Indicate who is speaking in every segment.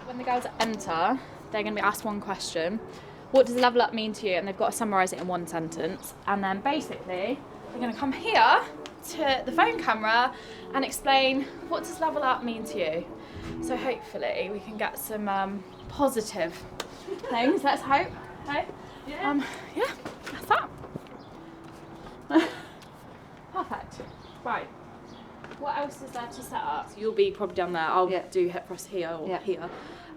Speaker 1: When the girls enter, they're going to be asked one question. What does level up mean to you? And they've got to summarise it in one sentence. And then basically, they're going to come here to the phone camera and explain, what does level up mean to you? So hopefully we can get some positive things. Let's hope. Okay? Yeah, that's that. Perfect. Right. What else is there to set up? So you'll be probably down there. I'll do hip thrust here or here.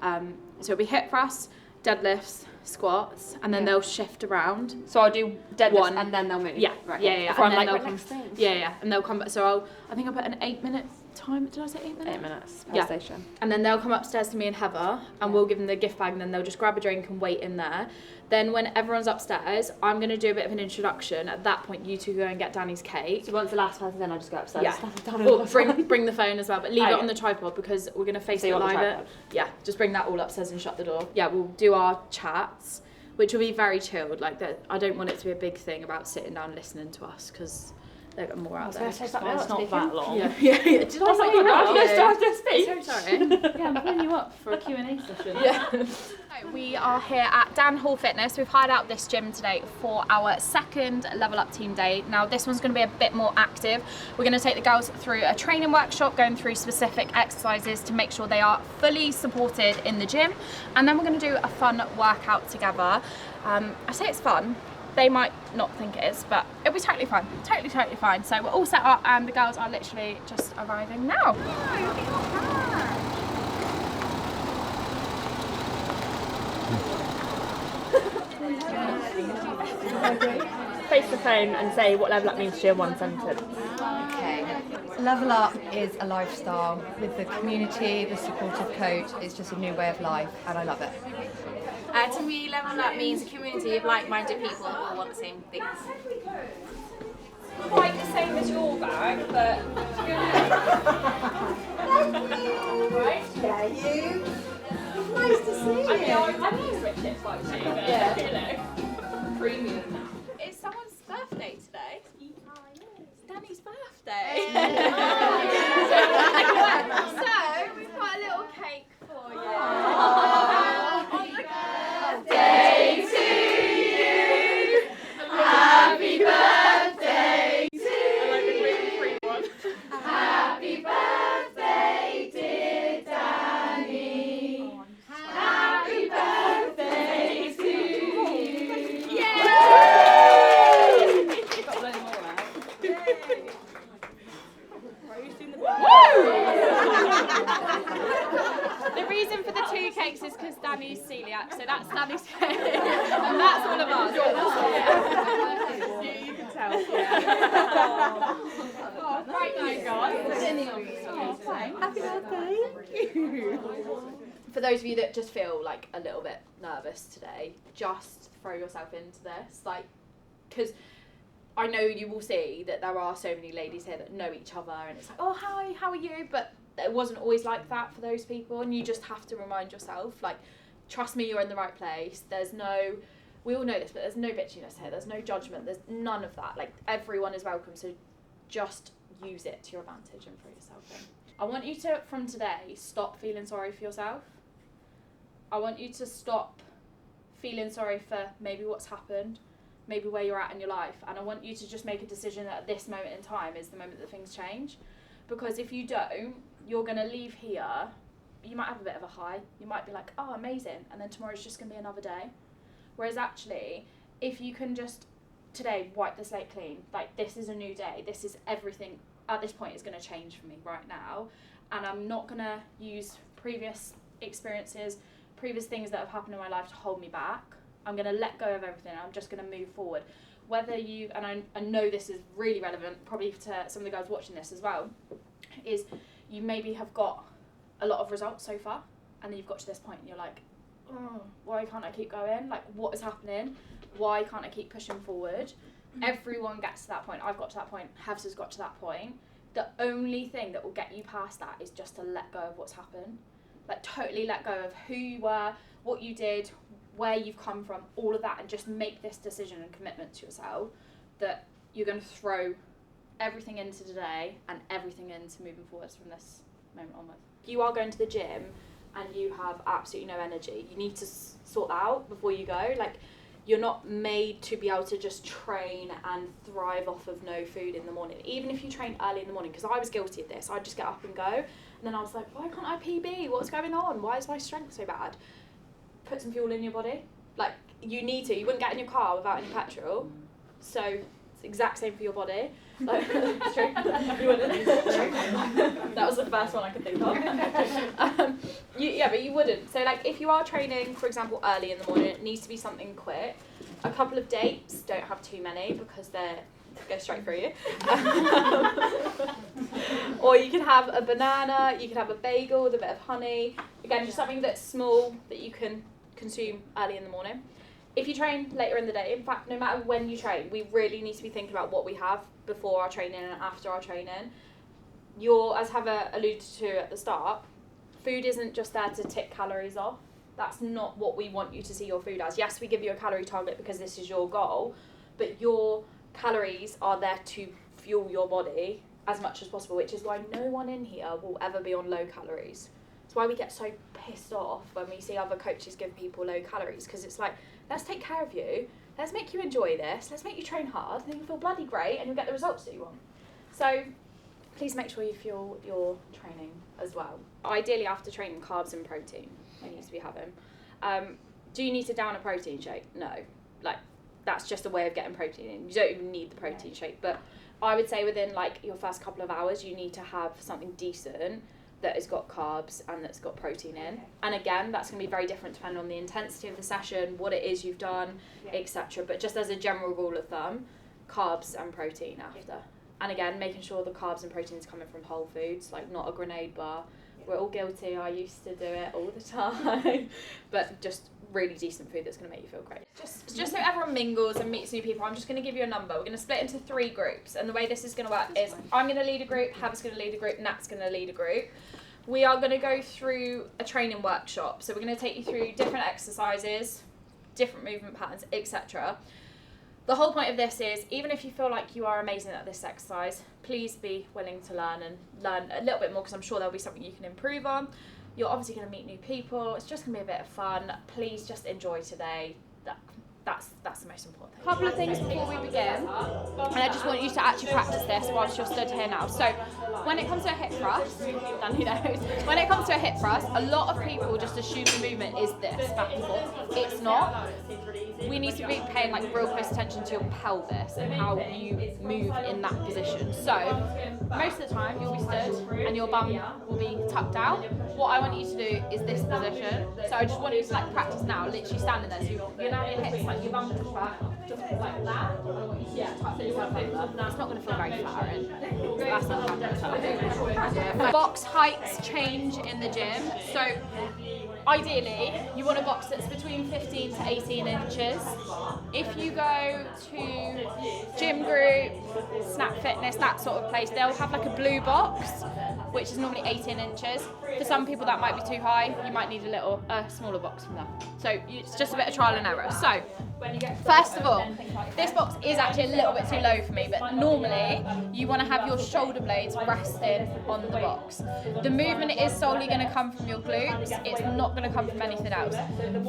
Speaker 1: So it'll be hip thrusts, deadlifts, squats, and then they'll shift around. So I'll do deadlifts
Speaker 2: and then they'll move.
Speaker 1: Yeah,
Speaker 2: right.
Speaker 1: yeah.
Speaker 2: Before
Speaker 1: And
Speaker 2: I'm
Speaker 1: then
Speaker 2: like,
Speaker 1: they'll
Speaker 2: next thing.
Speaker 1: Yeah, and they'll come back. So I think I put an 8-minute time. Did I say 8 minutes?
Speaker 2: 8 minutes per station.
Speaker 1: And then they'll come upstairs to me and Heather, and we'll give them the gift bag, and then they'll just grab a drink and wait in there. Then when everyone's upstairs, I'm going to do a bit of an introduction. At that point, you two go and get Danny's cake.
Speaker 2: So once the last person, then I'll just go upstairs.
Speaker 1: Yeah. Or bring the phone as well, but leave it on the tripod because we're going to face it live. Yeah, just bring that all upstairs and shut the door. Yeah, we'll do our chats, which will be very chilled. Like that, I don't want it to be a big thing about sitting down listening to us because they've got more out there.
Speaker 2: It's not that long.
Speaker 1: Yeah. Did I say that?
Speaker 2: Just speak.
Speaker 1: So sorry.
Speaker 3: Yeah, I'm putting you up for a Q&A session.
Speaker 1: Yeah. We are here at Dan Hall Fitness. We've hired out this gym today for our second Level Up Team Day. Now this one's going to be a bit more active. We're going to take the girls through a training workshop, going through specific exercises to make sure they are fully supported in the gym. And then we're going to do a fun workout together. I say it's fun. They might not think it is, but it'll be totally fun. Totally fine. So we're all set up and the girls are literally just arriving now.
Speaker 2: Face the phone and say what level up means to you in one sentence.
Speaker 4: Okay. Level Up is a lifestyle with the community, the supportive coach. It's just a new way of life and I love it.
Speaker 5: To me, Level Up means a community of like-minded people who all want the same things.
Speaker 1: Quite the same as your bag, but... Right?
Speaker 4: Yeah, you. Nice to see you.
Speaker 1: I mean, I know rich it's like you, but you know, premium. It's someone's birthday today. It's Danny's birthday. So, we've got a little cake for you. On the birthday to you. Happy birthday to you. Happy birthday, dear Danny. Happy birthday to you. Yay!
Speaker 3: Got a load more out.
Speaker 1: The reason for the 2 cakes is because Danny's celiac, so that's Danny's cake, and that's one of ours. You can tell. Oh, right now, guys. Happy birthday. For those of you that just feel like a little bit nervous today, just throw yourself into this, like, because I know you will see that there are so many ladies here that know each other, and it's like, oh hi, how are you? But it wasn't always like that for those people, and you just have to remind yourself, like, trust me, you're in the right place. There's no, we all know this, but there's no bitchiness here. There's no judgment. There's none of that. Like, everyone is welcome. So just use it to your advantage and throw yourself in. I want you to, from today, stop feeling sorry for yourself. I want you to stop feeling sorry for maybe what's happened, maybe where you're at in your life, and I want you to just make a decision that at this moment in time is the moment that things change. Because if you don't, you're going to leave here, you might have a bit of a high, you might be like, oh amazing, and then tomorrow's just going to be another day. Whereas actually, if you can just today wipe the slate clean, like, this is a new day, this is everything at this point is going to change for me right now, and I'm not going to use previous experiences, previous things that have happened in my life to hold me back. I'm going to let go of everything. I'm just going to move forward. Whether you, and I know this is really relevant, probably to some of the girls watching this as well, is you maybe have got a lot of results so far, and then you've got to this point and you're like, oh, why can't I keep going? Like, what is happening? Why can't I keep pushing forward? Everyone gets to that point. I've got to that point. Hevs has got to that point. The only thing that will get you past that is just to let go of what's happened. Like, totally let go of who you were, what you did, where you've come from, all of that, and just make this decision and commitment to yourself that you're going to throw everything into today and everything into moving forwards from this
Speaker 3: moment onwards.
Speaker 1: If you are going to the gym and you have absolutely no energy, you need to sort that out before you go. Like, you're not made to be able to just train and thrive off of no food in the morning. Even if you train early in the morning, because I was guilty of this, I'd just get up and go, and then I was like, why can't I PB? What's going on? Why is my strength so bad? Put some fuel in your body. Like, you need to. You wouldn't get in your car without any petrol. So it's the exact same for your body. Like, it's true. You wouldn't. That was the first one I could think of. But you wouldn't. So, like, if you are training, for example, early in the morning, it needs to be something quick. A couple of dates, don't have too many because they go straight through you. Or you can have a banana, you can have a bagel with a bit of honey. Again, just something that's small that you can consume early in the morning. If you train later in the day, in fact, no matter when you train, we really need to be thinking about what we have before our training and after our training. As Heather alluded to at the start, food isn't just there to tick calories off. That's not what we want you to see your food as. Yes, we give you a calorie target because this is your goal, but your calories are there to fuel your body as much as possible, which is why no one in here will ever be on low calories. It's why we get so pissed off when we see other coaches give people low calories, because it's like, let's take care of you, let's make you enjoy this, let's make you train hard, and then you'll feel bloody great and you'll get the results that you want. So please make sure you fuel your training as well. Ideally, after training, carbs and protein you need to be having. Do you need to down a protein shake? No. Like, that's just a way of getting protein in. You don't even need the protein shake, but I would say within like your first couple of hours, you need to have something decent that has got carbs and that's got protein in. And again, that's going to be very different depending on the intensity of the session, what it is you've done, etc. But just as a general rule of thumb, carbs and protein after. And again, making sure the carbs and protein is coming from whole foods, like not a grenade bar. We're all guilty. I used to do it all the time. But just really decent food that's going to make you feel great. Just so everyone mingles and meets new people, I'm just going to give you a number. We're going to split into 3 groups. And the way this is going to work is I'm going to lead a group, Heather's going to lead a group, Nat's going to lead a group. We are going to go through a training workshop. So we're going to take you through different exercises, different movement patterns, etc. The whole point of this is, even if you feel like you are amazing at this exercise, please be willing to learn a little bit more, because I'm sure there'll be something you can improve on. You're obviously going to meet new people. It's just going to be a bit of fun. Please just enjoy today. That's the most important thing. A couple of things before we begin, and I just want you to actually practice this whilst you're stood here now. So when it comes to a hip thrust, Dan, who knows? When it comes to a hip thrust, a lot of people just assume the movement is this, back and forth. It's not. We need to be paying like real close attention to your pelvis and how you move in that position. So most of the time you'll be stood and your bum will be tucked out. What I want you to do is this position. So I just want you to like practice now, literally standing there. So you're now your hips like your bum pushed back, just like that. And I want you to tuck yourself over. It's not going to feel very flattering. That's not happening. Box heights change in the gym. So ideally, you want a box that's between 15 to 18 inches. If you go to gym group, Snap Fitness, that sort of place, they'll have like a blue box, which is normally 18 inches. For some people that might be too high, you might need a smaller box from that. So it's just a bit of trial and error. So first of all, this box is actually a little bit too low for me, but normally you want to have your shoulder blades resting on the box. The movement is solely going to come from your glutes. It's not going to come from anything else.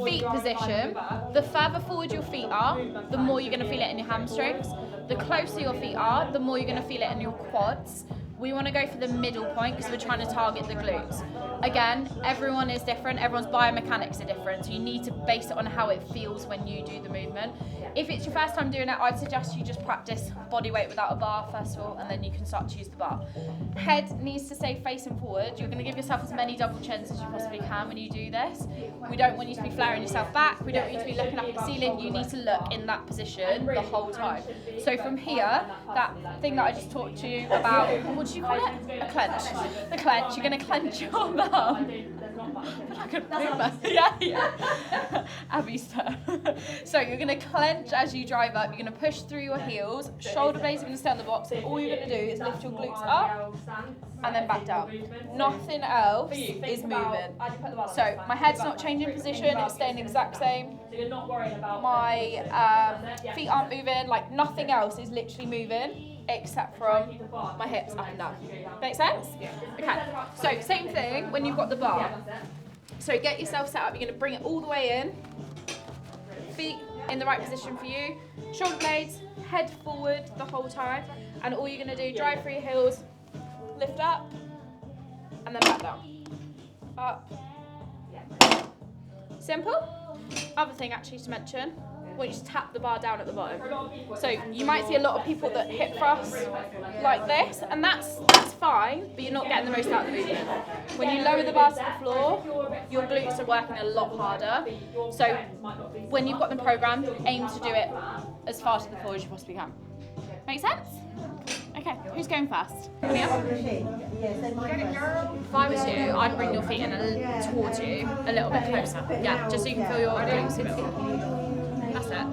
Speaker 1: Feet position, the further forward your feet are, the more you're going to feel it in your hamstrings. The closer your feet are, the more you're going to feel it in your quads. We want to go for the middle point because we're trying to target the glutes. Again, everyone is different, everyone's biomechanics are different, so you need to base it on how it feels when you do the movement. If it's your first time doing it, I'd suggest you just practice body weight without a bar first of all, and then you can start to use the bar. Head needs to stay facing forward. You're going to give yourself as many double chins as you possibly can when you do this. We don't want you to be flaring yourself back, we don't want you to be looking up at the ceiling. You need to look in that position the whole time. So from here, that thing that I just talked to you about, what do you call it? A clench. The clench, you're going to clench your bum. Like a boomer. Yeah. Abby's turn. So you're going to clench as you drive up, you're going to push through your heels, shoulder blades are going to stay on the box, and all you're going to do is lift your glutes up and then back down. Nothing else is moving. So my head's not changing position, it's staying the exact same. My feet aren't moving, like nothing else is literally moving. except from my hips up and down. Make sense? Okay, so same thing when you've got the bar. So get yourself set up, you're going to bring it all the way in, feet in the right position for you, shoulder blades, head forward the whole time, and all you're going to do, drive through your heels, lift up, and then back down. Up. Simple. Other thing actually to mention, I want you to tap the bar down at the bottom. So you might see a lot of people that hip thrust like this, and that's fine, but you're not getting the most out of the movement. When you lower the bar to the floor, your glutes are working a lot harder. So when you've got them programmed, aim to do it as far to the floor as you possibly can. Make sense? Okay, who's going first? If I was you, I'd bring your feet in towards you a little bit closer. Yeah, just so you can feel your glutes. That's it.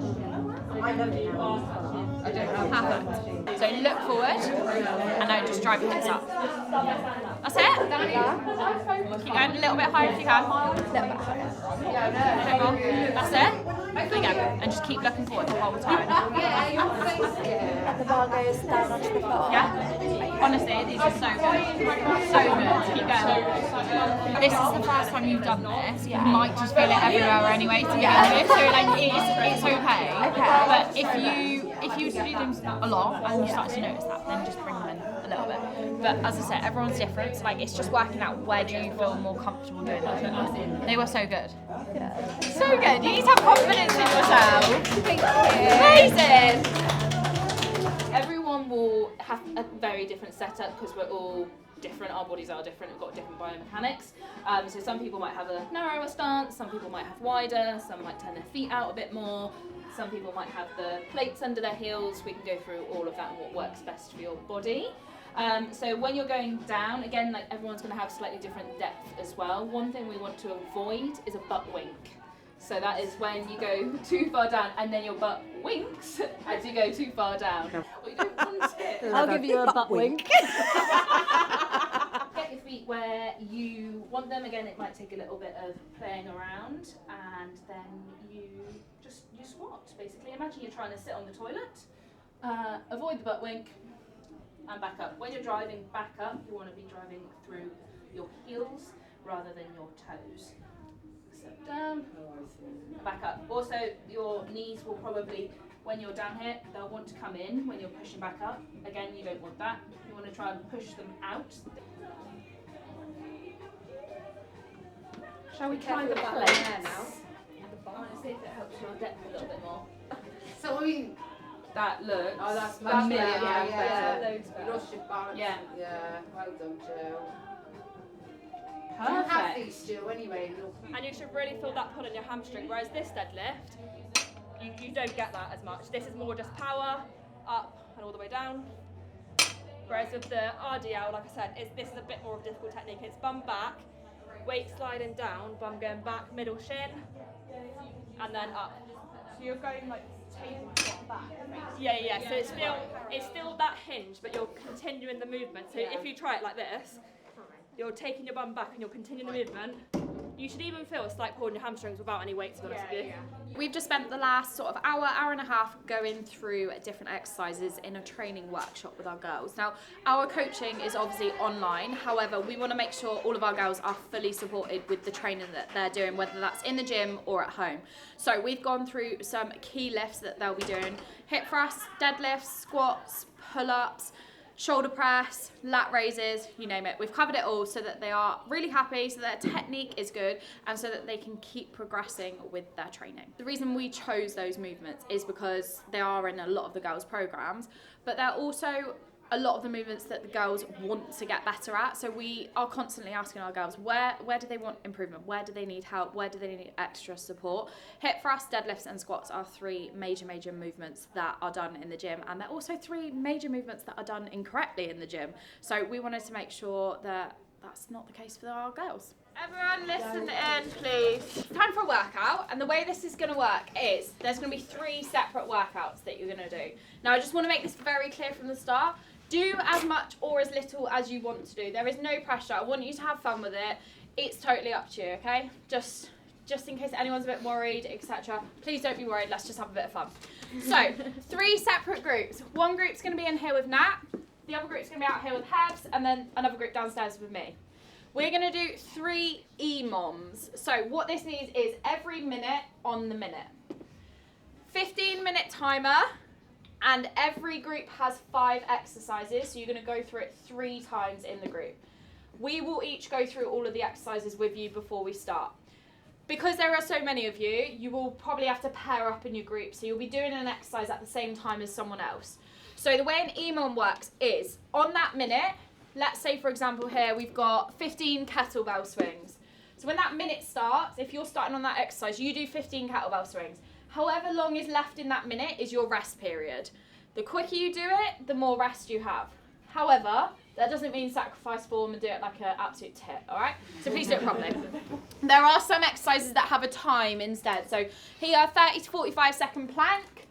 Speaker 1: Perfect. So look forward and now just drive your hips up. That's it. Keep going a little bit higher if you can. A little bit higher. That's it. Again, and just keep looking forward the whole time.
Speaker 6: The bar goes down onto the floor.
Speaker 1: Yeah. Honestly, these are so good. So good. Keep going. This is the first time you've done this. You might just feel it everywhere anyway to get into. So like it's okay. But if you do them a lot and you start to notice that, then just bring them in a little bit. But as I said, everyone's different. So like it's just working out where do you feel more comfortable doing that. They were so good. Yeah. So good. You need to have confidence in yourself. Thank you. Amazing. Everyone will have a very different setup because we're all different, our bodies are different, we've got different biomechanics. So some people might have a narrower stance, some people might have wider, some might turn their feet out a bit more, some people might have the plates under their heels. We can go through all of that and what works best for your body. So when you're going down, again, like everyone's going to have slightly different depth as well. One thing we want to avoid is a butt wink. So that is when you go too far down and then your butt winks as you go too far down. Well, you don't want it.
Speaker 6: I'll give you a butt wink.
Speaker 5: Get your feet where you want them. Again, it might take a little bit of playing around, and then you squat. Basically, imagine you're trying to sit on the toilet. Avoid the butt wink and back up. When you're driving back up, you want to be driving through your heels rather than your toes. Sit down, back up. Also, your knees will probably, when you're down here, they'll want to come in when you're pushing back up. Again, you don't want that. You want to try and push them out. Shall we try the plates? I want to see if it helps your depth a little bit more.
Speaker 7: So we.
Speaker 5: That looks
Speaker 7: That's
Speaker 5: a
Speaker 7: much
Speaker 5: million
Speaker 7: better.
Speaker 5: times better.
Speaker 7: Loads better. Lost your balance.
Speaker 5: Yeah.
Speaker 7: Yeah. Well done, Joe. You have
Speaker 5: Perfect.
Speaker 7: these, Joe, anyway. Look.
Speaker 2: And you should really feel that pull in your hamstring, whereas this deadlift, you don't get that as much. This is more just power, up and all the way down. Whereas with the RDL, like I said, this is a bit more of a difficult technique. It's bum back, weight sliding down, bum going back, middle shin, and then up. So you're going like taking it back. Yeah. So it's still that hinge, but you're continuing the movement. So if you try it like this, you're taking your bum back and you're continuing the movement. You should even feel a slight pull in your hamstrings without any weight, to be honest with you.
Speaker 1: We've just spent the last sort of hour and a half going through different exercises in a training workshop with our girls. Now, our coaching is obviously online. However, we want to make sure all of our girls are fully supported with the training that they're doing, whether that's in the gym or at home. So we've gone through some key lifts that they'll be doing: hip thrusts, deadlifts, squats, pull-ups, shoulder press, lat raises, you name it. We've covered it all so that they are really happy, so that their technique is good, and so that they can keep progressing with their training. The reason we chose those movements is because they are in a lot of the girls' programs, but they're also a lot of the movements that the girls want to get better at. So we are constantly asking our girls, where do they want improvement? Where do they need help? Where do they need extra support? Hip thrusts, deadlifts and squats are three major movements that are done in the gym, and they're also three major movements that are done incorrectly in the gym. So we wanted to make sure that that's not the case for our girls. Everyone listen in, please. It's time for a workout, and the way this is going to work is there's going to be 3 separate workouts that you're going to do. Now, I just want to make this very clear from the start. Do as much or as little as you want to do. There is no pressure. I want you to have fun with it. It's totally up to you, okay? Just just in case anyone's a bit worried, etc. Please don't be worried, let's just have a bit of fun. So, 3 separate groups. One group's going to be in here with Nat, the other group's going to be out here with Hebs, and then another group downstairs with me. We're going to do 3 EMOMs. So what this means is every minute on the minute. 15-minute timer, and every group has 5 exercises, so you're going to go through it 3 times in the group. We will each go through all of the exercises with you before we start. Because there are so many of you, you will probably have to pair up in your group, so you'll be doing an exercise at the same time as someone else. So the way an EMOM works is, on that minute, let's say for example here, we've got 15 kettlebell swings. So when that minute starts, if you're starting on that exercise, you do 15 kettlebell swings. However long is left in that minute is your rest period. The quicker you do it, the more rest you have. However, that doesn't mean sacrifice form and do it like an absolute tit, all right? So please do it properly. There are some exercises that have a time instead. So here, 30 to 45 second plank.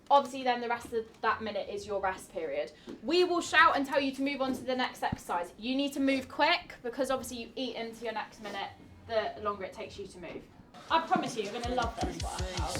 Speaker 1: Obviously then the rest of that minute is your rest period. We will shout and tell you to move on to the next exercise. You need to move quick because obviously you eat into your next minute the longer it takes you to move. I promise you, you're going to love this workout.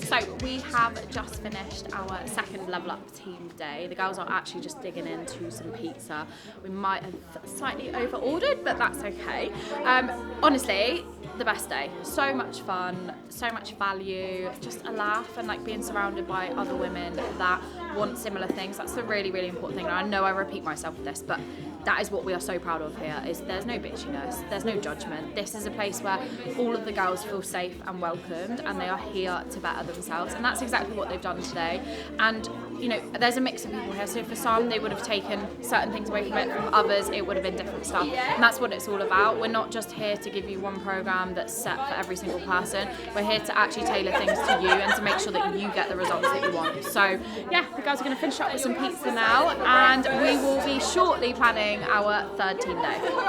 Speaker 1: So we have just finished our second level up team day. The girls are actually just digging into some pizza. We might have slightly over ordered, but that's okay. Honestly, the best day. So much fun, so much value, just a laugh, and like being surrounded by other women that want similar things. That's the really, really important thing. And I know I repeat myself with this, but that is what we are so proud of here, is there's no bitchiness, there's no judgment. This is a place where all of the girls feel safe and welcomed, and they are here to better themselves, and that's exactly what they've done today. And you know, there's a mix of people here, so for some they would have taken certain things away from it, from others it would have been different stuff, and that's what it's all about. We're not just here to give you one program that's set for every single person. We're here to actually tailor things to you and to make sure that you get the results that you want. So yeah, the girls are going to finish up with some pizza now, and we will be shortly planning our 3rd team day.